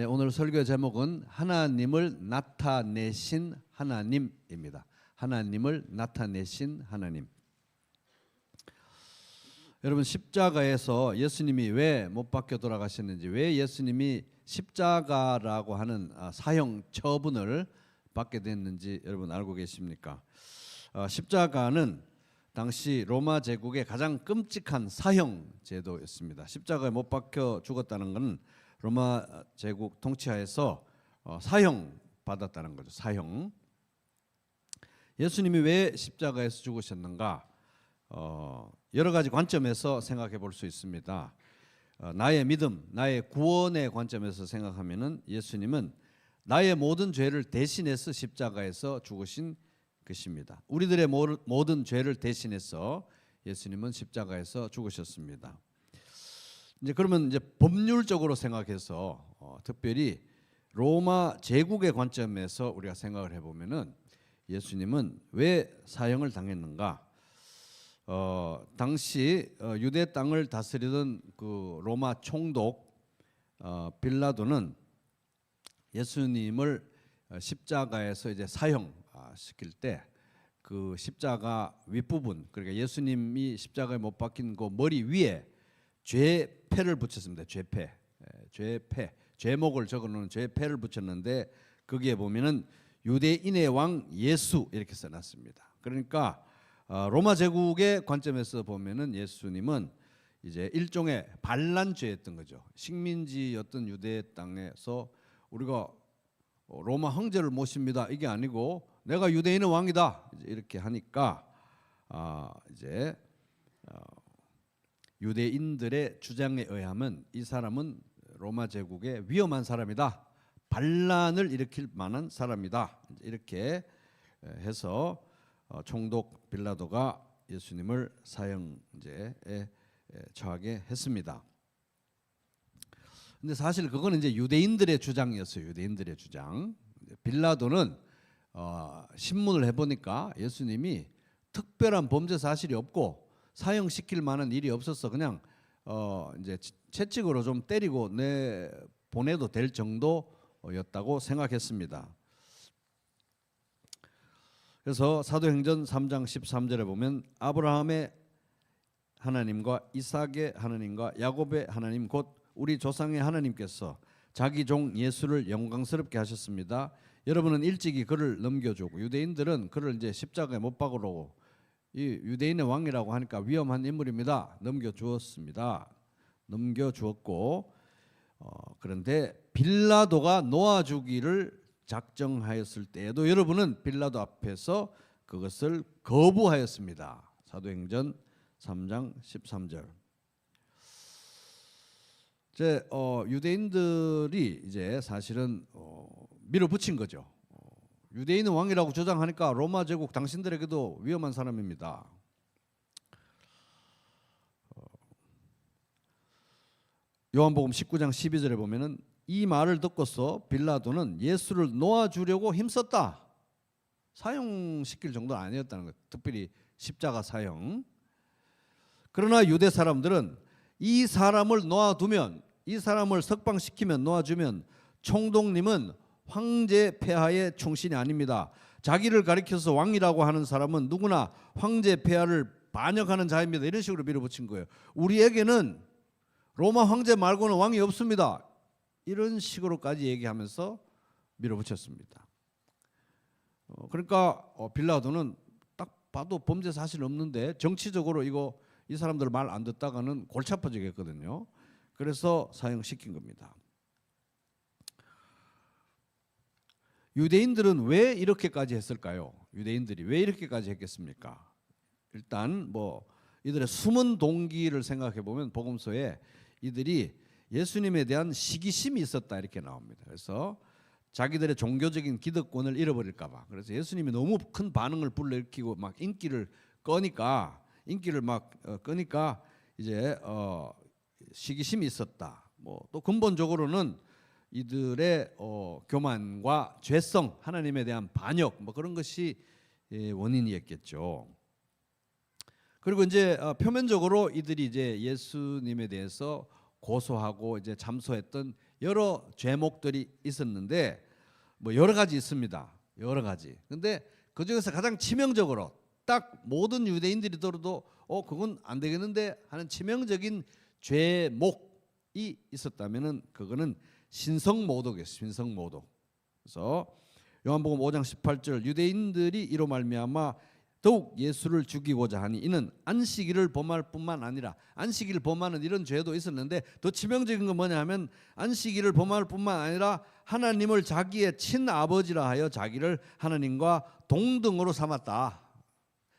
네, 오늘 설교 제목은 하나님을 나타내신 하나님입니다. 하나님을 나타내신 하나님. 여러분, 십자가에서 예수님이 왜 못 박혀 돌아가셨는지, 왜 예수님이 십자가라고 하는 사형 처분을 받게 됐는지 여러분 알고 계십니까? 십자가는 당시 로마 제국의 가장 끔찍한 사형 제도였습니다. 십자가에 못 박혀 죽었다는 것은 로마 제국 통치하에서 사형 받았다는 거죠. 사형. 예수님이 왜 십자가에서 죽으셨는가? 여러 가지 관점에서 생각해 볼 수 있습니다. 나의 믿음, 나의 구원의 관점에서 생각하면은 예수님은 나의 모든 죄를 대신해서 십자가에서 죽으신 것입니다. 우리들의 모든 죄를 대신해서 예수님은 십자가에서 죽으셨습니다. 이제 그러면 이제 법률적으로 생각해서 특별히 로마 제국의 관점에서 우리가 생각을 해보면은 예수님은 왜 사형을 당했는가? 당시 유대 땅을 다스리던 그 로마 총독 빌라도는 예수님을 십자가에서 이제 사형 시킬 때 그 십자가 윗부분, 그러니까 예수님이 십자가에 못 박힌 그 머리 위에 죄패를 붙였습니다. 죄패, 죄목을 적어놓은 죄패를 붙였는데 거기에 보면은 유대인의 왕 예수 이렇게 써놨습니다. 그러니까 로마 제국의 관점에서 보면은 예수님은 이제 일종의 반란죄였던 거죠. 식민지였던 유대 땅에서 우리가 로마 황제를 모십니다 이게 아니고 내가 유대인의 왕이다 이렇게 하니까 이제 유대인들의 주장에 의하면 이 사람은 로마 제국의 위험한 사람이다, 반란을 일으킬 만한 사람이다 이렇게 해서 총독 빌라도가 예수님을 사형제에 처하게 했습니다. 근데 사실 그거는 이제 유대인들의 주장이었어요. 유대인들의 주장. 빌라도는 신문을 해보니까 예수님이 특별한 범죄 사실이 없고 사형시킬 만한 일이 없어서 그냥 이제 채찍으로 좀 때리고 보내도 될 정도였다고 생각했습니다. 그래서 사도행전 3장 13절에 보면 아브라함의 하나님과 이삭의 하나님과 야곱의 하나님 곧 우리 조상의 하나님께서 자기 종 예수를 영광스럽게 하셨습니다. 여러분은 일찍이 그를 넘겨주고, 유대인들은 그를 이제 십자가에 못 박으려고 이 유대인의 왕이라고 하니까 위험한 인물입니다. 넘겨주었고 그런데 빌라도가 놓아주기를 작정하였을 때에도 여러분은 빌라도 앞에서 그것을 거부하였습니다. 사도행전 3장 13절. 이제 유대인들이 이제 사실은 밀어붙인 거죠. 유대인은 왕이라고 주장하니까 로마 제국 당신들에게도 위험한 사람입니다. 요한복음 19장 12절에 보면은 이 말을 듣고서 빌라도는 예수를 놓아주려고 힘썼다. 사형시킬 정도는 아니었다는 거예요. 특별히 십자가 사형. 그러나 유대 사람들은 이 사람을 놓아두면, 이 사람을 석방시키면, 놓아주면 총독님은 황제 폐하의 충신이 아닙니다. 자기를 가리켜서 왕이라고 하는 사람은 누구나 황제 폐하를 반역하는 자입니다. 이런 식으로 밀어붙인 거예요. 우리에게는 로마 황제 말고는 왕이 없습니다. 이런 식으로까지 얘기하면서 밀어붙였습니다. 그러니까 빌라도는 딱 봐도 범죄 사실 없는데 정치적으로 이 사람들 말 안 듣다가는 골치 아파지겠거든요. 그래서 사형시킨 겁니다. 유대인들은 왜 이렇게까지 했을까요? 유대인들이 왜 이렇게까지 했겠습니까? 일단 이들의 숨은 동기를 생각해 보면 복음서에 이들이 예수님에 대한 시기심이 있었다 이렇게 나옵니다. 그래서 자기들의 종교적인 기득권을 잃어버릴까 봐. 그래서 예수님이 너무 큰 반응을 불러일으키고 막 인기를 끄니까 이제 시기심이 있었다. 또 근본적으로는 이들의 교만과 죄성, 하나님에 대한 반역 그런 것이 원인이었겠죠. 그리고 이제 표면적으로 이들이 이제 예수님에 대해서 고소하고 이제 잠소했던 여러 죄목들이 있었는데 뭐 여러 가지 있습니다. 여러 가지. 근데 그 중에서 가장 치명적으로 딱 모든 유대인들이 들어도 그건 안 되겠는데 하는 치명적인 죄목이 있었다면은 그거는 신성모독이에요. 신성모독. 그래서 요한복음 5장 18절 유대인들이 이로 말미암아 더욱 예수를 죽이고자 하니 이는 안식일을 범할 뿐만 아니라 안식일을 범하는 이런 죄도 있었는데 더 치명적인 건 뭐냐면 안식일을 범할 뿐만 아니라 하나님을 자기의 친아버지라 하여 자기를 하나님과 동등으로 삼았다.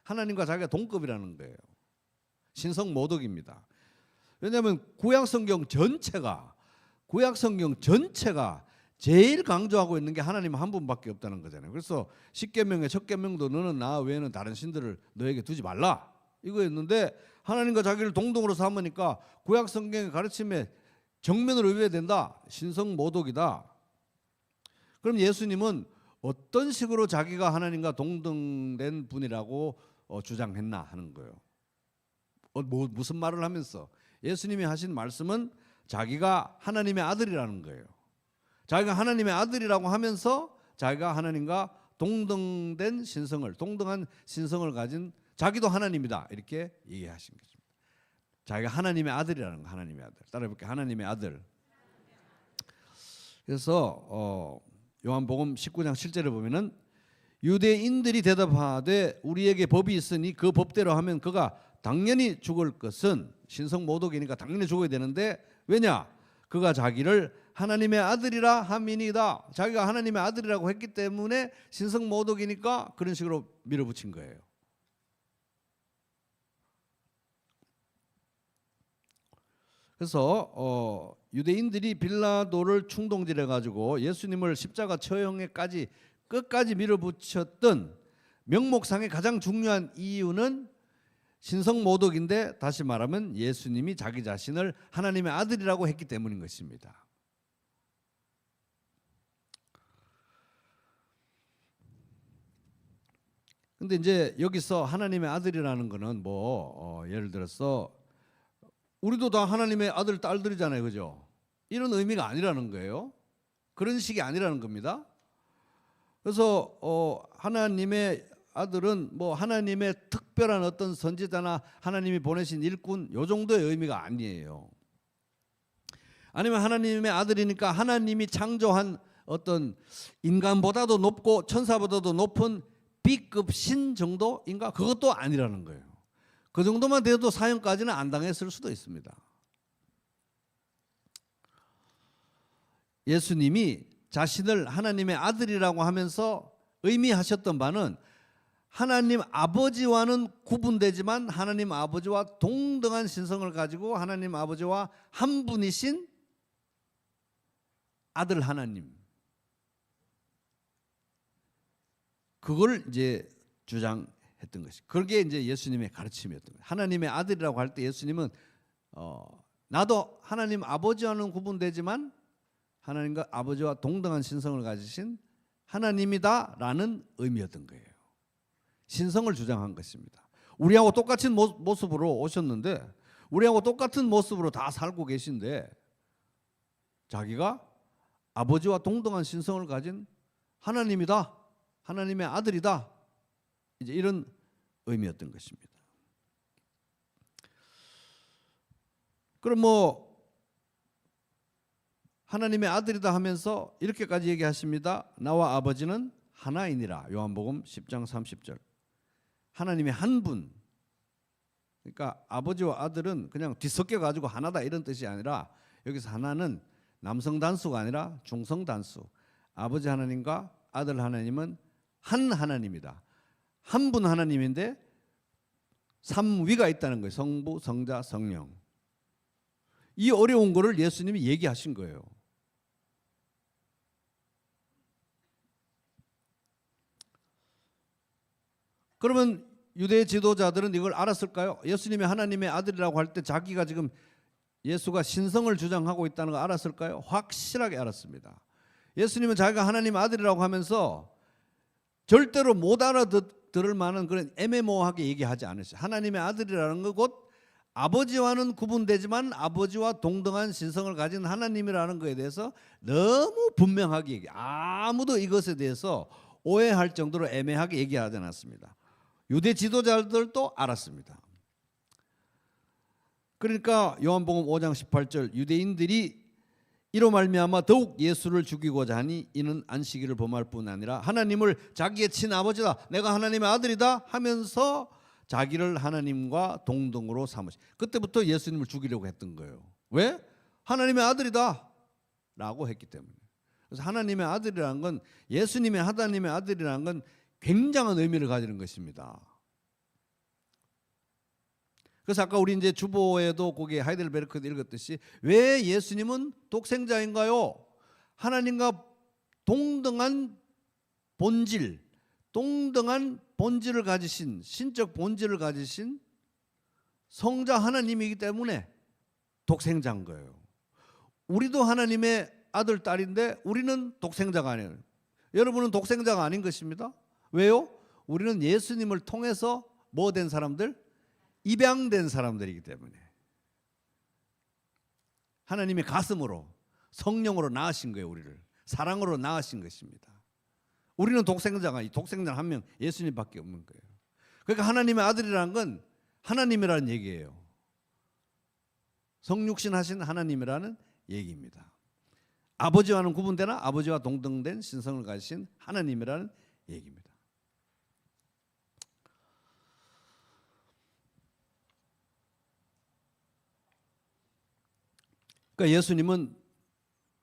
하나님과 자기가 동급이라는 거예요. 신성모독입니다. 왜냐하면 구약성경 전체가 제일 강조하고 있는 게 하나님 한 분밖에 없다는 거잖아요. 그래서 십계명의 첫 계명도 너는 나 외에는 다른 신들을 너에게 두지 말라 이거였는데 하나님과 자기를 동등으로 삼으니까 구약성경의 가르침에 정면으로 위배된다. 신성모독이다. 그럼 예수님은 어떤 식으로 자기가 하나님과 동등된 분이라고 주장했나 하는 거예요. 무슨 말을 하면서 예수님이 하신 말씀은 자기가 하나님의 아들이라는 거예요. 자기가 하나님의 아들이라고 하면서 자기가 하나님과 동등한 신성을 가진 자기도 하나님이다 이렇게 얘기하신 것입니다. 자기가 하나님의 아들이라는 거. 하나님의 아들. 따라해볼게요. 하나님의 아들. 그래서 요한복음 19장 7절에 보면은 유대인들이 대답하되 우리에게 법이 있으니 그 법대로 하면 그가 당연히 죽을 것은 신성모독이니까 당연히 죽어야 되는데 왜냐? 그가 자기를 하나님의 아들이라 함이니이다. 자기가 하나님의 아들이라고 했기 때문에 신성모독이니까 그런 식으로 밀어붙인 거예요. 그래서 유대인들이 빌라도를 충동질해 가지고 예수님을 십자가 처형에까지 끝까지 밀어붙였던 명목상의 가장 중요한 이유는 신성모독인데 다시 말하면 예수님이 자기 자신을 하나님의 아들이라고 했기 때문인 것입니다. 근데 이제 여기서 하나님의 아들이라는 거는 예를 들어서 우리도 다 하나님의 아들 딸들이잖아요. 그죠? 이런 의미가 아니라는 거예요. 그런 식이 아니라는 겁니다. 그래서 하나님의 아들은 하나님의 특별한 어떤 선지자나 하나님이 보내신 일꾼 요 정도의 의미가 아니에요. 아니면 하나님의 아들이니까 하나님이 창조한 어떤 인간보다도 높고 천사보다도 높은 B급 신 정도인가? 그것도 아니라는 거예요. 그 정도만 돼도 사형까지는 안 당했을 수도 있습니다. 예수님이 자신을 하나님의 아들이라고 하면서 의미하셨던 바는 하나님 아버지와는 구분되지만 하나님 아버지와 동등한 신성을 가지고 하나님 아버지와 한 분이신 아들 하나님, 그걸 이제 주장했던 것이. 그게 이제 예수님의 가르침이었던 거예요. 하나님의 아들이라고 할 때 예수님은 나도 하나님 아버지와는 구분되지만 하나님과 아버지와 동등한 신성을 가지신 하나님이다라는 의미였던 거예요. 신성을 주장한 것입니다. 우리하고 똑같은 모습으로 오셨는데 우리하고 똑같은 모습으로 다 살고 계신데 자기가 아버지와 동등한 신성을 가진 하나님이다. 하나님의 아들이다. 이제 이런 의미였던 것입니다. 그럼 하나님의 아들이다 하면서 이렇게까지 얘기하십니다. 나와 아버지는 하나이니라. 요한복음 10장 30절. 하나님의 한 분. 그러니까 아버지와 아들은 그냥 뒤섞여 가지고 하나다 이런 뜻이 아니라 여기서 하나는 남성 단수가 아니라 중성 단수. 아버지 하나님과 아들 하나님은 한 하나님이다. 한 분 하나님인데 삼위가 있다는 거예요. 성부, 성자, 성령. 이 어려운 거를 예수님이 얘기하신 거예요. 그러면 유대 지도자들은 이걸 알았을까요? 예수님이 하나님의 아들이라고 할 때 자기가 지금 예수가 신성을 주장하고 있다는 거 알았을까요? 확실하게 알았습니다. 예수님은 자기가 하나님의 아들이라고 하면서 절대로 못 알아들을 만한 그런 애매모호하게 얘기하지 않으셨어요. 하나님의 아들이라는 것 곧 아버지와는 구분되지만 아버지와 동등한 신성을 가진 하나님이라는 것에 대해서 너무 분명하게 얘기해요. 아무도 이것에 대해서 오해할 정도로 애매하게 얘기하지 않았습니다. 유대 지도자들도 알았습니다. 그러니까 요한복음 5장 18절 유대인들이 이로 말미암아 더욱 예수를 죽이고자 하니 이는 안식일을 범할 뿐 아니라 하나님을 자기의 친아버지다, 내가 하나님의 아들이다 하면서 자기를 하나님과 동등으로 삼으시. 그때부터 예수님을 죽이려고 했던 거예요. 왜? 하나님의 아들이다 라고 했기 때문에. 그래서 하나님의 아들이라는 건, 예수님의 하나님의 아들이라는 건 굉장한 의미를 가지는 것입니다. 그래서 아까 우리 이제 주보에도 거기 하이델베르크도 읽었듯이 왜 예수님은 독생자인가요? 하나님과 동등한 본질, 동등한 본질을 가지신, 신적 본질을 가지신 성자 하나님이기 때문에 독생자인 거예요. 우리도 하나님의 아들, 딸인데 우리는 독생자가 아니에요. 여러분은 독생자가 아닌 것입니다. 왜요? 우리는 예수님을 통해서 뭐 된 사람들? 입양된 사람들이기 때문에. 하나님이 가슴으로 성령으로 낳으신 거예요. 우리를 사랑으로 낳으신 것입니다. 우리는 독생자가, 독생자 한 명 예수님밖에 없는 거예요. 그러니까 하나님의 아들이라는 건 하나님이라는 얘기예요. 성육신 하신 하나님이라는 얘기입니다. 아버지와는 구분되나 아버지와 동등된 신성을 가지신 하나님이라는 얘기입니다. 그러니까 예수님은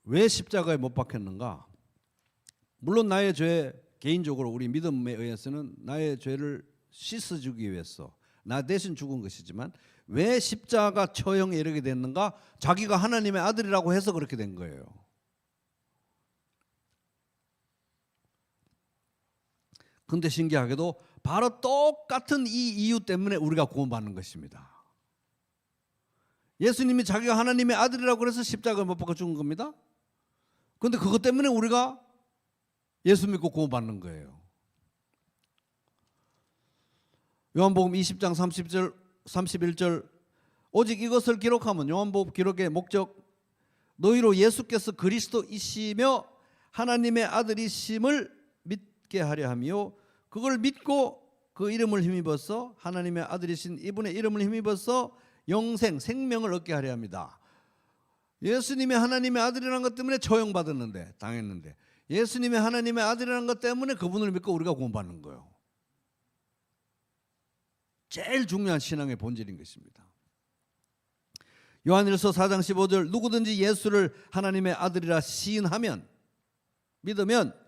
왜 십자가에 못 박혔는가? 물론 나의 죄, 개인적으로 우리 믿음에 의해서는 나의 죄를 씻어주기 위해서 나 대신 죽은 것이지만 왜 십자가 처형에 이르게 됐는가? 자기가 하나님의 아들이라고 해서 그렇게 된 거예요. 근데 신기하게도 바로 똑같은 이 이유 때문에 우리가 구원받는 것입니다. 예수님이 자기가 하나님의 아들이라고 그래서 십자가에 못 박혀 죽은 겁니다. 그런데 그것 때문에 우리가 예수 믿고 구원받는 거예요. 요한복음 20장 30절 31절 오직 이것을 기록하면, 요한복음 기록의 목적, 너희로 예수께서 그리스도이시며 하나님의 아들이심을 믿게 하려 하며 그걸 믿고 그 이름을 힘입어서 하나님의 아들이신 이분의 이름을 힘입어서 영생, 생명을 얻게 하려 합니다. 예수님이 하나님의 아들이라는 것 때문에 처형받았는데, 당했는데 예수님이 하나님의 아들이라는 것 때문에 그분을 믿고 우리가 구원받는 거예요. 제일 중요한 신앙의 본질인 것입니다. 요한일서 4장 15절 누구든지 예수를 하나님의 아들이라 시인하면, 믿으면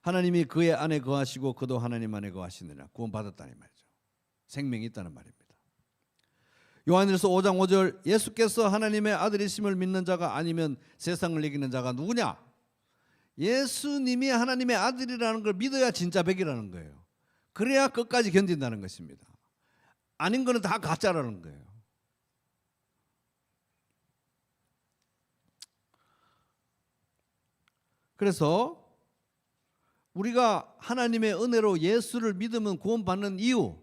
하나님이 그의 안에 거하시고 그도 하나님 안에 거하시느니라. 구원받았다는 말이죠. 생명이 있다는 말입니다. 요한일서 5장 5절 예수께서 하나님의 아들이심을 믿는 자가 아니면 세상을 이기는 자가 누구냐? 예수님이 하나님의 아들이라는 걸 믿어야 진짜 백이라는 거예요. 그래야 끝까지 견딘다는 것입니다. 아닌 거는 다 가짜라는 거예요. 그래서 우리가 하나님의 은혜로 예수를 믿으면 구원받는 이유,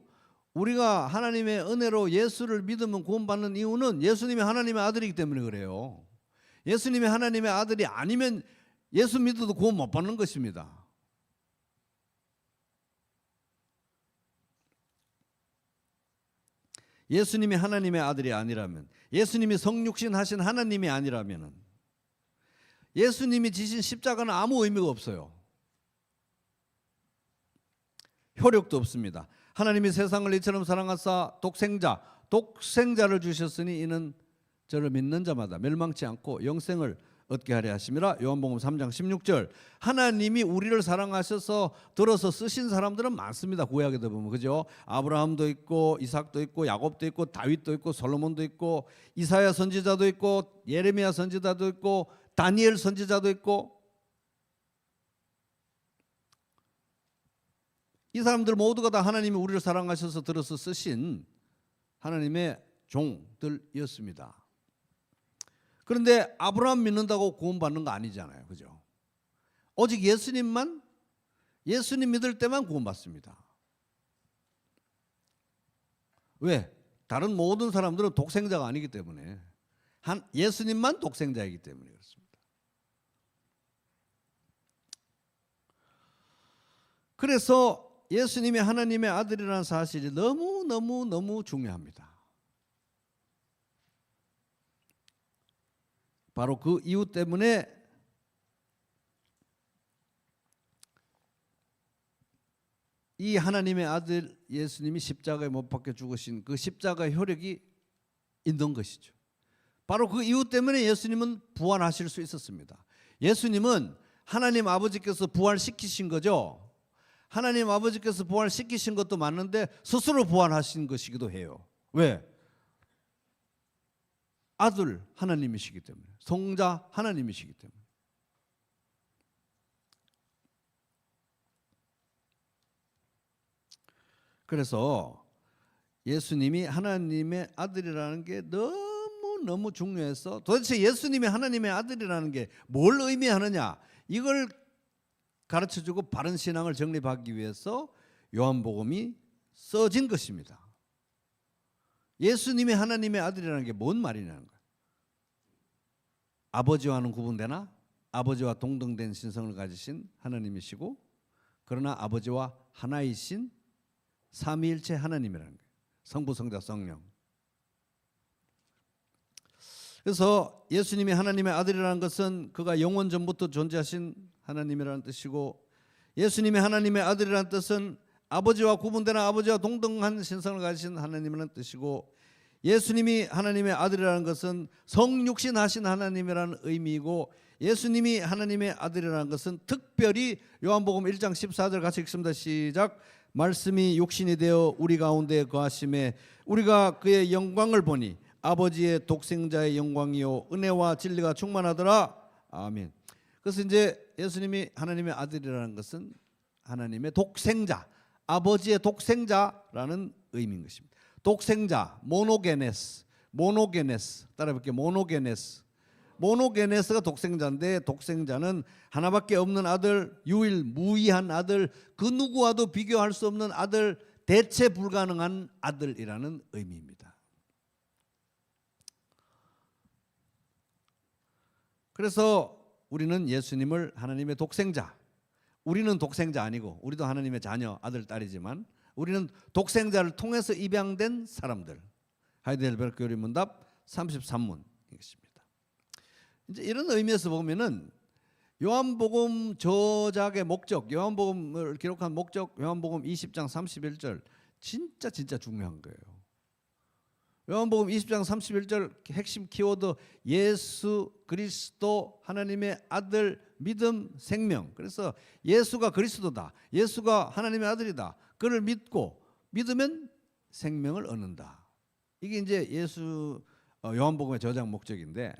우리가 하나님의 은혜로 예수를 믿으면 구원받는 이유는 예수님이 하나님의 아들이기 때문에 그래요. 예수님이 하나님의 아들이 아니면 예수 믿어도 구원 못 받는 것입니다. 예수님이 하나님의 아들이 아니라면, 예수님이 성육신 하신 하나님이 아니라면 예수님이 지신 십자가는 아무 의미가 없어요. 효력도 없습니다. 하나님이 세상을 이처럼 사랑하사 독생자를 주셨으니 이는 저를 믿는 자마다 멸망치 않고 영생을 얻게 하려 하심이라. 요한복음 3장 16절. 하나님이 우리를 사랑하셔서 들어서 쓰신 사람들은 많습니다. 구약에도 보면, 그죠? 아브라함도 있고 이삭도 있고 야곱도 있고 다윗도 있고 솔로몬도 있고 이사야 선지자도 있고 예레미야 선지자도 있고 다니엘 선지자도 있고, 이 사람들 모두가 다 하나님이 우리를 사랑하셔서 들어서 쓰신 하나님의 종들이었습니다. 그런데 아브라함 믿는다고 구원받는 거 아니잖아요. 그죠? 오직 예수님 믿을 때만 구원받습니다. 왜? 다른 모든 사람들은 독생자가 아니기 때문에 예수님만 독생자이기 때문에 그렇습니다. 그래서 예수님이 하나님의 아들이라는 사실이 너무 중요합니다. 바로 그 이유 때문에 이 하나님의 아들 예수님이 십자가에 못 박혀 죽으신 그 십자가의 효력이 있는 것이죠. 바로 그 이유 때문에 예수님은 부활하실 수 있었습니다. 예수님은 하나님 아버지께서 부활시키신 거죠. 하나님 아버지께서 부활시키신 것도 맞는데 스스로 부활하신 것이기도 해요. 왜? 아들 하나님이시기 때문에, 성자 하나님이시기 때문에. 그래서 예수님이 하나님의 아들이라는 게 너무 중요해서 도대체 예수님이 하나님의 아들이라는 게 뭘 의미하느냐, 이걸 가르쳐주고 바른 신앙을 정립하기 위해서 요한복음이 써진 것입니다. 예수님이 하나님의 아들이라는 게 뭔 말이냐는 거예요. 아버지와는 구분되나 아버지와 동등된 신성을 가지신 하나님이시고, 그러나 아버지와 하나이신 삼위일체 하나님이라는 거예요. 성부, 성자, 성령. 그래서 예수님이 하나님의 아들이라는 것은 그가 영원 전부터 존재하신 하나님이라는 뜻이고, 예수님이 하나님의 아들이라는 뜻은 아버지와 구분되는 아버지와 동등한 신성을 가지신 하나님이라는 뜻이고, 예수님이 하나님의 아들이라는 것은 성육신하신 하나님이라는 의미이고, 예수님이 하나님의 아들이라는 것은 특별히 요한복음 1장 14절 같이 읽습니다. 시작. 말씀이 육신이 되어 우리 가운데 거하심에 우리가 그의 영광을 보니 아버지의 독생자의 영광이요 은혜와 진리가 충만하더라. 아멘. 그래서 이제 예수님이 하나님의 아들이라는 것은 하나님의 독생자, 아버지의 독생자라는 의미인 것입니다. 독생자, 모노게네스 따라해볼게요. 모노게네스가 독생자인데, 독생자는 하나밖에 없는 아들, 유일무이한 아들, 그 누구와도 비교할 수 없는 아들, 대체 불가능한 아들이라는 의미입니다. 그래서 우리는 예수님을 하나님의 독생자, 우리는 독생자 아니고 우리도 하나님의 자녀, 아들, 딸이지만 우리는 독생자를 통해서 입양된 사람들. 하이델베르크 요리문답 33문이겠습니다. 이제 이런 의미에서 보면은 요한복음 저작의 목적, 요한복음을 기록한 목적, 요한복음 20장 31절 진짜 중요한 거예요. 요한복음 20장 31절 핵심 키워드, 예수 그리스도 하나님의 아들, 믿음, 생명. 그래서 예수가 그리스도다, 예수가 하나님의 아들이다, 그를 믿고 믿으면 생명을 얻는다. 이게 이제 요한복음의 저작 목적인데,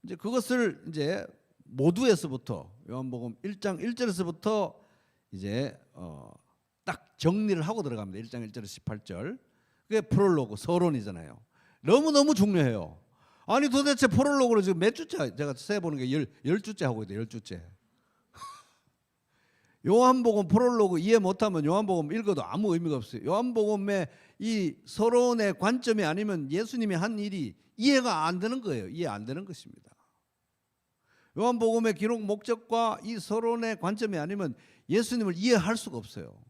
이제 그것을 이제 모두에서부터 요한복음 1장 1절에서부터 이제 딱 정리를 하고 들어갑니다. 1장 1절에서 18절. 그게 프롤로그, 서론이잖아요. 너무 중요해요. 아니 도대체 프롤로그를 지금 몇 주째, 제가 세보는 게 10주째 하고 있대요. 10주째. 요한복음 프롤로그 이해 못하면 요한복음 읽어도 아무 의미가 없어요. 요한복음의 이 서론의 관점이 아니면 예수님이 한 일이 이해가 안 되는 거예요. 이해 안 되는 것입니다. 요한복음의 기록 목적과 이 서론의 관점이 아니면 예수님을 이해할 수가 없어요.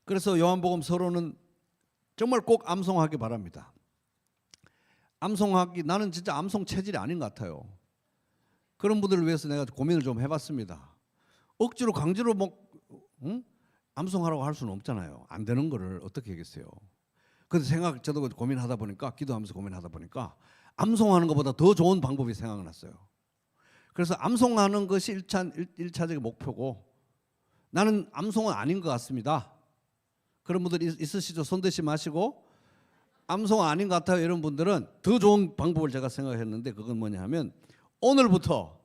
그래서 요한복음 서론은 정말 꼭 암송하기 바랍니다. 암송하기, 나는 진짜 암송 체질이 아닌 것 같아요. 그런 분들을 위해서 내가 고민을 좀 해봤습니다. 억지로 강제로 암송하라고 할 수는 없잖아요. 안 되는 거를 어떻게 하겠어요. 그래서 저도 고민하다 보니까, 기도하면서 고민하다 보니까 암송하는 것보다 더 좋은 방법이 생각났어요. 그래서 암송하는 것이 1차적인 목표고, 나는 암송은 아닌 것 같습니다. 그런 분들 있으시죠? 손대시 마시고 암송 아닌 것 같아요. 이런 분들은 더 좋은 방법을 제가 생각했는데, 그건 뭐냐 하면 오늘부터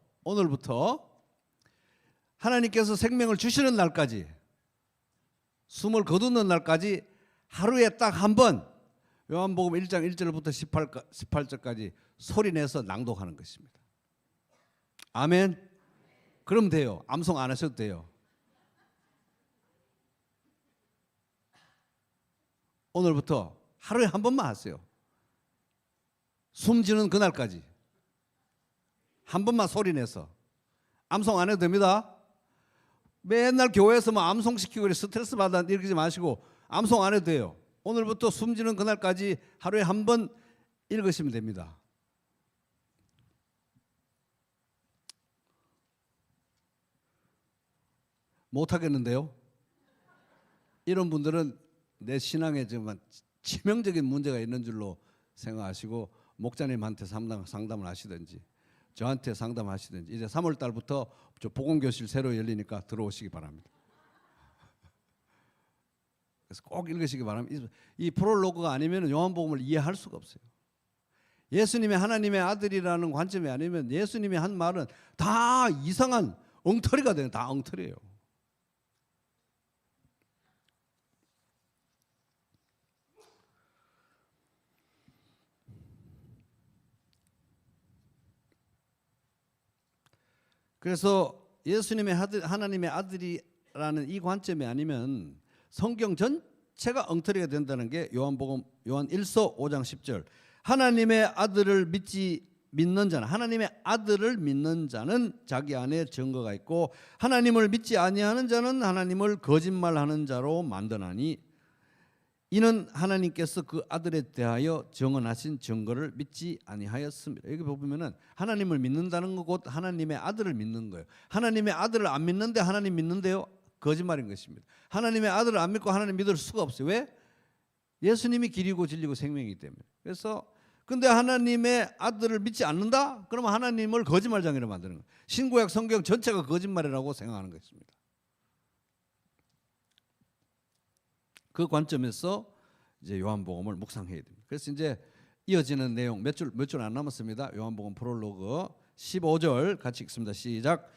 하나님께서 생명을 주시는 날까지, 숨을 거두는 날까지 하루에 딱 한 번 요한복음 1장 1절부터 18절까지 소리내서 낭독하는 것입니다. 아멘. 그럼 돼요. 암송 안 하셔도 돼요. 오늘부터 하루에 한 번만 하세요. 숨지는 그날까지 한 번만 소리내서. 암송 안 해도 됩니다. 맨날 교회에서 뭐 암송 시키고 스트레스 받아 이러지 마시고 암송 안 해도 돼요. 오늘부터 숨지는 그날까지 하루에 한 번 읽으시면 됩니다. 못하겠는데요? 이런 분들은 내 신앙에 정말 치명적인 문제가 있는 줄로 생각하시고 목자님한테 상담을 하시든지 저한테 상담하시든지 이제 3월 달부터 저 복음교실 새로 열리니까 들어오시기 바랍니다. 그래서 꼭 읽으시기 바랍니다. 이 프롤로그가 아니면 요한복음을 이해할 수가 없어요. 예수님이 하나님의 아들이라는 관점이 아니면 예수님이 한 말은 다 이상한 엉터리가 돼요. 다 엉터리예요. 그래서 예수님의 하나님의 아들이라는 이 관점이 아니면 성경 전체가 엉터리가 된다는 게 요한 1서 5장 10절. 하나님의 아들을 믿는 자는 하나님의 아들을 믿는 자는 자기 안에 증거가 있고 하나님을 믿지 아니하는 자는 하나님을 거짓말하는 자로 만드나니 이는 하나님께서 그 아들에 대하여 정언하신 증거를 믿지 아니하였습니다. 여기 보면은 하나님을 믿는다는 거 곧 하나님의 아들을 믿는 거예요. 하나님의 아들을 안 믿는데 하나님 믿는데요? 거짓말인 것입니다. 하나님의 아들을 안 믿고 하나님 믿을 수가 없어요. 왜? 예수님이 길이고 진리고 생명이기 때문에. 그래서 근데 하나님의 아들을 믿지 않는다? 그러면 하나님을 거짓말장애로 만드는 거예요. 신구약 성경 전체가 거짓말이라고 생각하는 것입니다. 그 관점에서 이제 요한복음을 묵상해야 됩니다. 그래서 이제 이어지는 내용 몇 줄 안 남았습니다. 요한복음 프롤로그 15절 같이 읽습니다. 시작.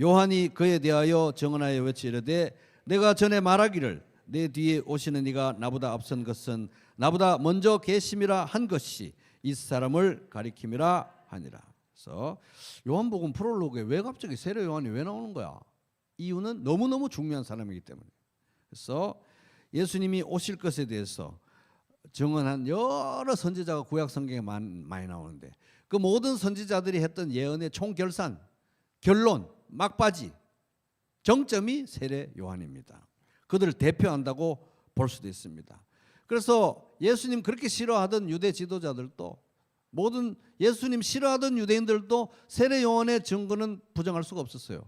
요한이 그에 대하여 증언하여 외치 이르되 내가 전에 말하기를 내 뒤에 오시는 이가 나보다 앞선 것은 나보다 먼저 계심이라 한 것이 이 사람을 가리킴이라 하니라. 그래서 요한복음 프롤로그에 왜 갑자기 세례 요한이 왜 나오는 거야? 이유는 너무너무 중요한 사람이기 때문에. 그래서 예수님이 오실 것에 대해서 증언한 여러 선지자가 구약 성경에 많이 나오는데 그 모든 선지자들이 했던 예언의 총결산, 결론, 막바지, 정점이 세례 요한입니다. 그들을 대표한다고 볼 수도 있습니다. 그래서 예수님 그렇게 싫어하던 유대 지도자들도 모든 예수님 싫어하던 유대인들도 세례 요한의 증거는 부정할 수가 없었어요.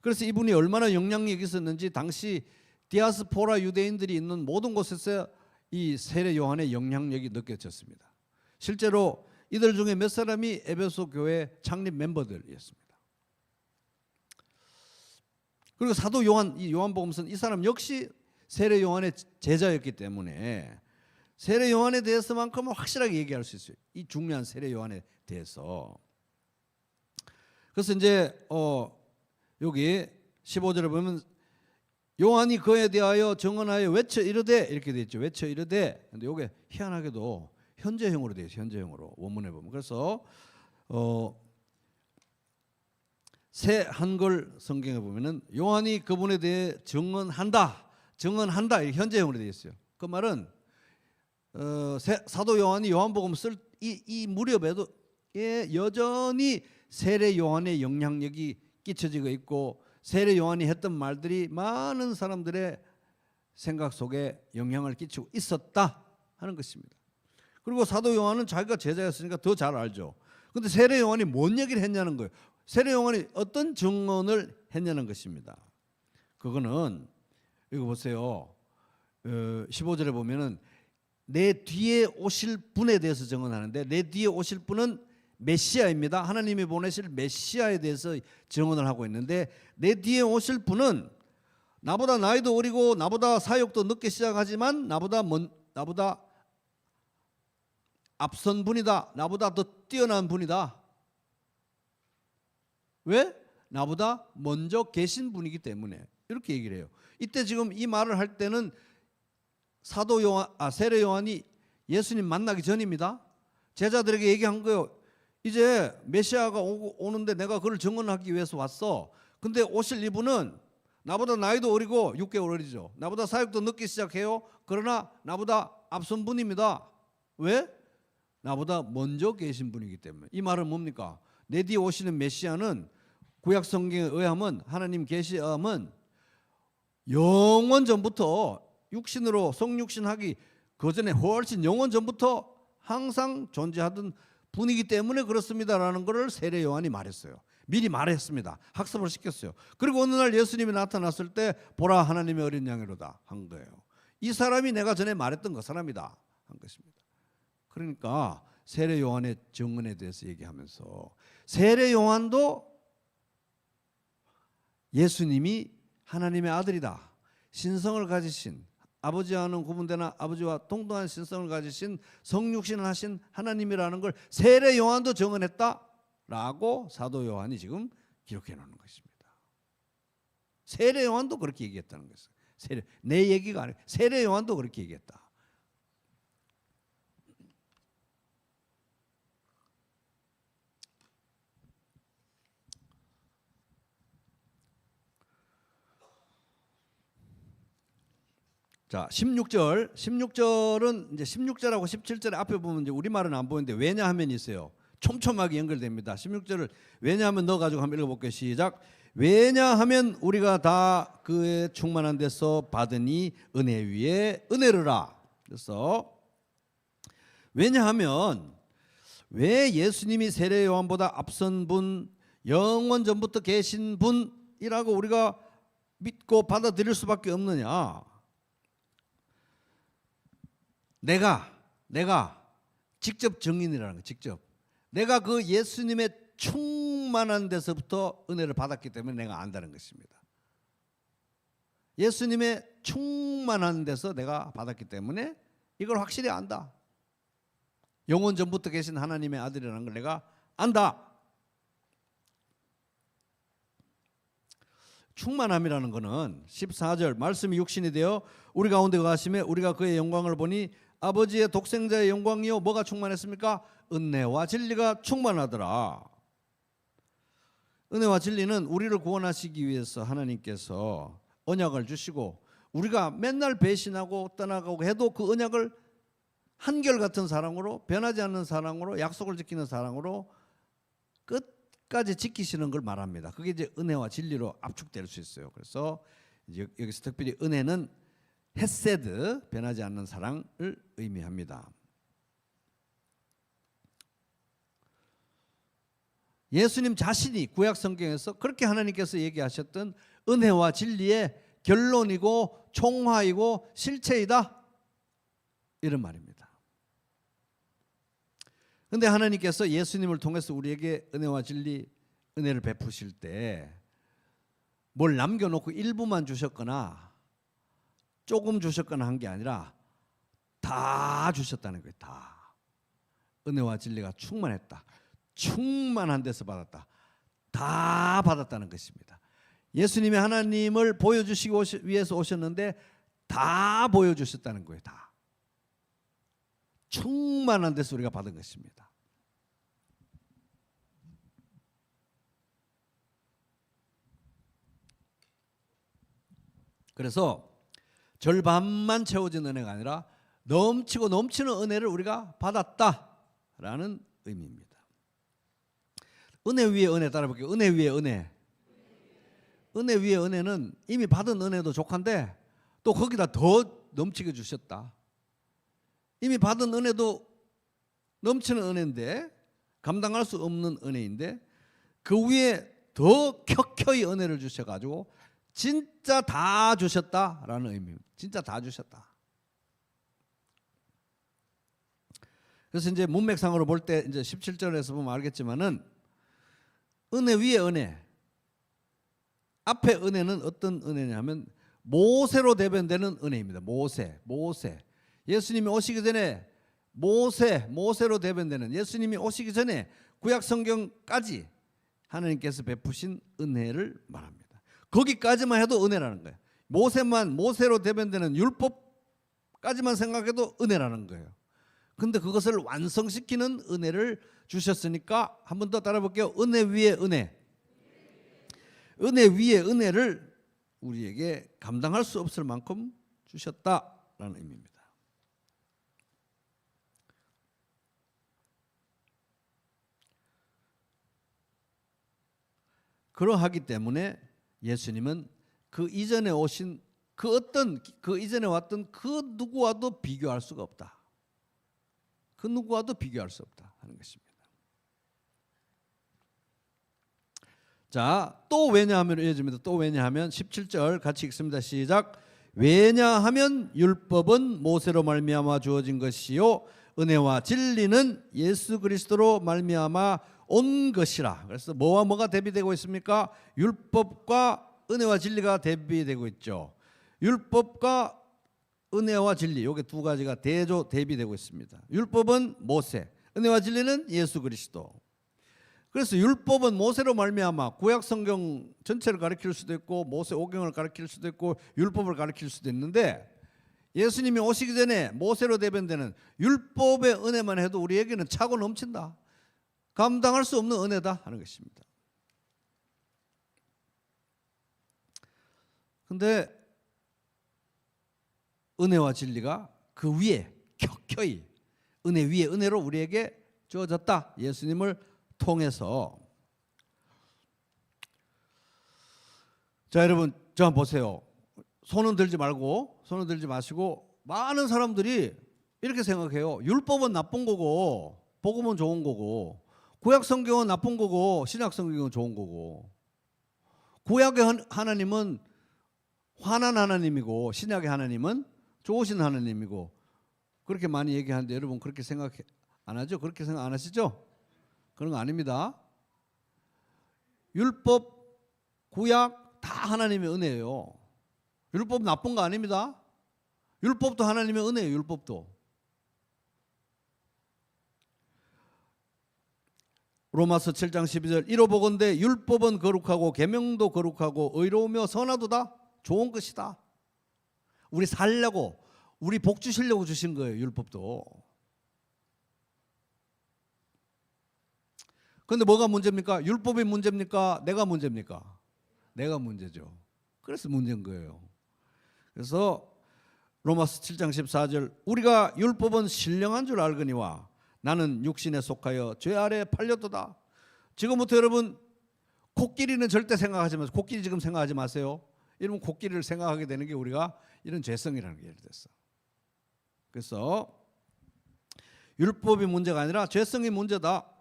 그래서 이분이 얼마나 영향력이 있었는지 당시 디아스포라 유대인들이 있는 모든 곳에서 이 세례 요한의 영향력이 느껴졌습니다. 실제로 이들 중에 몇 사람이 에베소 교회 창립 멤버들이었습니다. 그리고 사도 요한, 이 요한복음서는 이 사람 역시 세례 요한의 제자였기 때문에 세례 요한에 대해서만큼은 확실하게 얘기할 수 있어요. 이 중요한 세례 요한에 대해서. 그래서 이제 여기 15절에 보면 요한이 그에 대하여 증언하여 외쳐 이르되 이렇게 되어 있죠. 외쳐 이르되. 근데 이게 희한하게도 현재형으로 되어 있어요. 현재형으로 원문에 보면. 그래서 새 한글 성경에 보면은 요한이 그분에 대해 증언한다 이렇게 현재형으로 되어 있어요. 그 말은 사도 요한이 요한복음 쓸 이 무렵에도 여전히 세례 요한의 영향력이 끼쳐지고 있고 세례 요한이 했던 말들이 많은 사람들의 생각 속에 영향을 끼치고 있었다 하는 것입니다. 그리고 사도 요한은 자기가 제자였으니까 더 잘 알죠. 그런데 세례 요한이 뭔 얘기를 했냐는 거예요. 세례 요한이 어떤 증언을 했냐는 것입니다. 그거는 이거 보세요. 15절에 보면은 내 뒤에 오실 분에 대해서 증언하는데 내 뒤에 오실 분은 메시아입니다. 하나님이 보내실 메시아에 대해서 증언을 하고 있는데 내 뒤에 오실 분은 나보다 나이도 어리고 나보다 사역도 늦게 시작하지만 나보다 앞선 분이다. 나보다 더 뛰어난 분이다. 왜? 나보다 먼저 계신 분이기 때문에 이렇게 얘기를 해요. 이때 지금 이 말을 할 때는 세례 요한이 예수님 만나기 전입니다. 제자들에게 얘기한 거예요. 이제 메시아가 오는데 내가 그걸 증언하기 위해서 왔어. 근데 오실 이분은 나보다 나이도 어리고 6개월 어리죠. 나보다 사역도 늦게 시작해요. 그러나 나보다 앞선 분입니다. 왜? 나보다 먼저 계신 분이기 때문에. 이 말은 뭡니까? 내 뒤에 오시는 메시아는 구약 성경에 의하면, 하나님 계시함은 영원 전부터 육신으로 성육신하기 그 전에 훨씬 영원 전부터 항상 존재하던 분이기 때문에 그렇습니다라는 것을 세례 요한이 말했어요. 미리 말했습니다. 학습을 시켰어요. 그리고 어느 날 예수님이 나타났을 때 보라 하나님의 어린 양이로다 한 거예요. 이 사람이 내가 전에 말했던 그 사람이다 한 것입니다. 그러니까 세례 요한의 증언에 대해서 얘기하면서 세례 요한도 예수님이 하나님의 아들이다, 신성을 가지신, 아버지와는 구분되나 아버지와 동등한 신성을 가지신 성육신을 하신 하나님이라는 걸 세례 요한도 증언했다라고 사도 요한이 지금 기록해 놓는 것입니다. 세례 요한도 그렇게 얘기했다는 것이에요. 내 얘기가 아니고 세례 요한도 그렇게 얘기했다. 자, 16절은 이제 16절하고 17절 앞에 보면 이제 우리말은 안 보이는데 왜냐하면 있어요. 촘촘하게 연결됩니다. 16절을 왜냐하면 넣어 가지고 한번 읽어 볼게요. 시작. 왜냐하면 우리가 다 그의 충만한 데서 받으니 은혜 위에 은혜르라. 그래서 왜냐하면 왜 예수님이 세례 요한보다 앞선 분, 영원 전부터 계신 분이라고 우리가 믿고 받아들일 수밖에 없느냐? 내가 직접 증인이라는 거, 직접 내가 그 예수님의 충만한 데서부터 은혜를 받았기 때문에 내가 안다는 것입니다. 예수님의 충만한 데서 내가 받았기 때문에 이걸 확실히 안다. 영원 전부터 계신 하나님의 아들이라는 걸 내가 안다. 충만함이라는 것은 14절 말씀이 육신이 되어 우리 가운데 거하심에 우리가 그의 영광을 보니 아버지의 독생자의 영광이요 뭐가 충만했습니까? 은혜와 진리가 충만하더라. 은혜와 진리는 우리를 구원하시기 위해서 하나님께서 언약을 주시고 우리가 맨날 배신하고 떠나가고 해도 그 언약을 한결같은 사랑으로, 변하지 않는 사랑으로, 약속을 지키는 사랑으로 끝까지 지키시는 걸 말합니다. 그게 이제 은혜와 진리로 압축될 수 있어요. 그래서 이제 여기서 특별히 은혜는 헤세드, 변하지 않는 사랑을 의미합니다. 예수님 자신이 구약 성경에서 그렇게 하나님께서 얘기하셨던 은혜와 진리의 결론이고 총화이고 실체이다, 이런 말입니다. 그런데 하나님께서 예수님을 통해서 우리에게 은혜와 진리, 은혜를 베푸실 때 뭘 남겨놓고 일부만 주셨거나 조금 주셨거나 한 게 아니라 다 주셨다는 거예요. 다. 은혜와 진리가 충만했다. 충만한 데서 받았다. 다 받았다는 것입니다. 예수님이 하나님을 보여주시기 위해서 오셨는데 다 보여주셨다는 거예요. 다. 충만한 데서 우리가 받은 것입니다. 그래서 절반만 채워진 은혜가 아니라 넘치고 넘치는 은혜를 우리가 받았다라는 의미입니다. 은혜 위에 은혜 따라볼게요. 은혜 위에 은혜. 은혜 위에 은혜는 이미 받은 은혜도 족한데 또 거기다 더 넘치게 주셨다. 이미 받은 은혜도 넘치는 은혜인데, 감당할 수 없는 은혜인데 그 위에 더 켜켜이 은혜를 주셔가지고 진짜 다 주셨다라는 의미입니다. 진짜 다 주셨다. 그래서 이제 문맥상으로 볼 때 이제 17절에서 보면 알겠지만은 은혜 위에 은혜. 앞에 은혜는 어떤 은혜냐면 모세로 대변되는 은혜입니다. 모세. 예수님이 오시기 전에 모세로 대변되는, 예수님이 오시기 전에 구약 성경까지 하나님께서 베푸신 은혜를 말합니다. 거기까지만 해도 은혜라는 거예요. 모세로 대변되는 율법까지만 생각해도 은혜라는 거예요. 근데 그것을 완성시키는 은혜를 주셨으니까 한 번 더 따라 볼게요. 은혜 위에 은혜. 은혜 위에 은혜를 우리에게 감당할 수 없을 만큼 주셨다라는 의미입니다. 그러하기 때문에 예수님은 그 이전에 오신 그 이전에 왔던 그 누구와도 비교할 수가 없다. 그 누구와도 비교할 수 없다 하는 것입니다. 자, 또 왜냐하면 이어집니다. 또 왜냐하면 17절 같이 읽습니다. 시작. 왜냐하면 율법은 모세로 말미암아 주어진 것이요 은혜와 진리는 예수 그리스도로 말미암아 온 것이라. 그래서 뭐와 뭐가 대비되고 있습니까? 율법과 은혜와 진리가 대비되고 있죠. 율법과 은혜와 진리, 이게 두 가지가 대비되고 있습니다. 율법은 모세, 은혜와 진리는 예수 그리스도. 그래서 율법은 모세로 말미암아 구약 성경 전체를 가리킬 수도 있고 모세 오경을 가리킬 수도 있고 율법을 가리킬 수도 있는데, 예수님이 오시기 전에 모세로 대변되는 율법의 은혜만 해도 우리에게는 차고 넘친다. 감당할 수 없는 은혜다 하는 것입니다. 그런데 은혜와 진리가 그 위에 켜켜이 은혜 위에 은혜로 우리에게 주어졌다. 예수님을 통해서. 자, 여러분 저 한번 보세요. 손은 들지 마시고 많은 사람들이 이렇게 생각해요. 율법은 나쁜 거고 복음은 좋은 거고, 구약 성경은 나쁜 거고 신약 성경은 좋은 거고, 구약의 하나님은 화난 하나님이고 신약의 하나님은 좋으신 하나님이고, 그렇게 많이 얘기하는데 여러분 그렇게 생각 안 하죠? 그렇게 생각 안 하시죠? 그런 거 아닙니다. 율법, 구약 다 하나님의 은혜예요. 율법 나쁜 거 아닙니다. 율법도 하나님의 은혜예요. 율법도. 로마서 7장 12절 이로 보건대 율법은 거룩하고 계명도 거룩하고 의로우며 선하도다. 좋은 것이다. 우리 살려고, 우리 복 주시려고 주신 거예요. 율법도. 그런데 뭐가 문제입니까? 율법이 문제입니까? 내가 문제입니까? 내가 문제죠. 그래서 문제인 거예요. 그래서 로마서 7장 14절 우리가 율법은 신령한 줄 알거니와 나는 육신에 속하여 죄 아래 팔렸도다. 지금부터 여러분 코끼리는 절대 생각하지 마세요. 코끼리 지금 생각하지 마세요. 이러면 코끼리를 생각하게 되는 게 우리가 이런 죄성이라는 게 예를 들어서. 그래서 율법이 문제가 아니라 죄성이 문제다.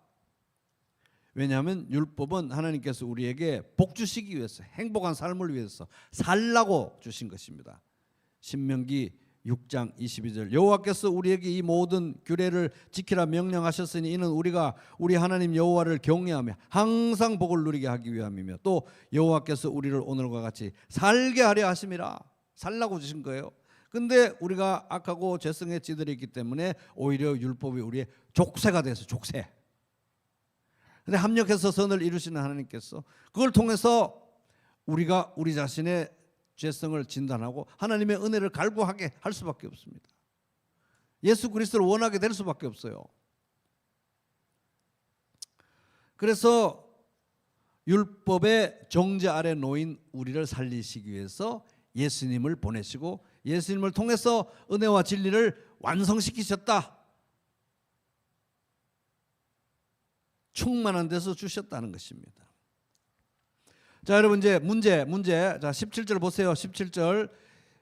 왜냐하면 율법은 하나님께서 우리에게 복 주시기 위해서, 행복한 삶을 위해서 살라고 주신 것입니다. 신명기 6장 22절 여호와께서 우리에게 이 모든 규례를 지키라 명령하셨으니 이는 우리가 우리 하나님 여호와를 경외하며 항상 복을 누리게 하기 위함이며 또 여호와께서 우리를 오늘과 같이 살게 하려 하심이라. 살라고 주신 거예요. 근데 우리가 악하고 죄성에 찌들어 있기 때문에 오히려 율법이 우리의 족쇄가 돼서 족쇄. 근데 합력해서 선을 이루시는 하나님께서 그걸 통해서 우리가 우리 자신의 죄성을 진단하고 하나님의 은혜를 갈구하게 할 수밖에 없습니다. 예수 그리스도를 원하게 될 수밖에 없어요. 그래서 율법의 정죄 아래 놓인 우리를 살리시기 위해서 예수님을 보내시고 예수님을 통해서 은혜와 진리를 완성시키셨다. 충만한 데서 주셨다는 것입니다. 자, 여러분 이제 문제. 자, 17절 보세요. 17절.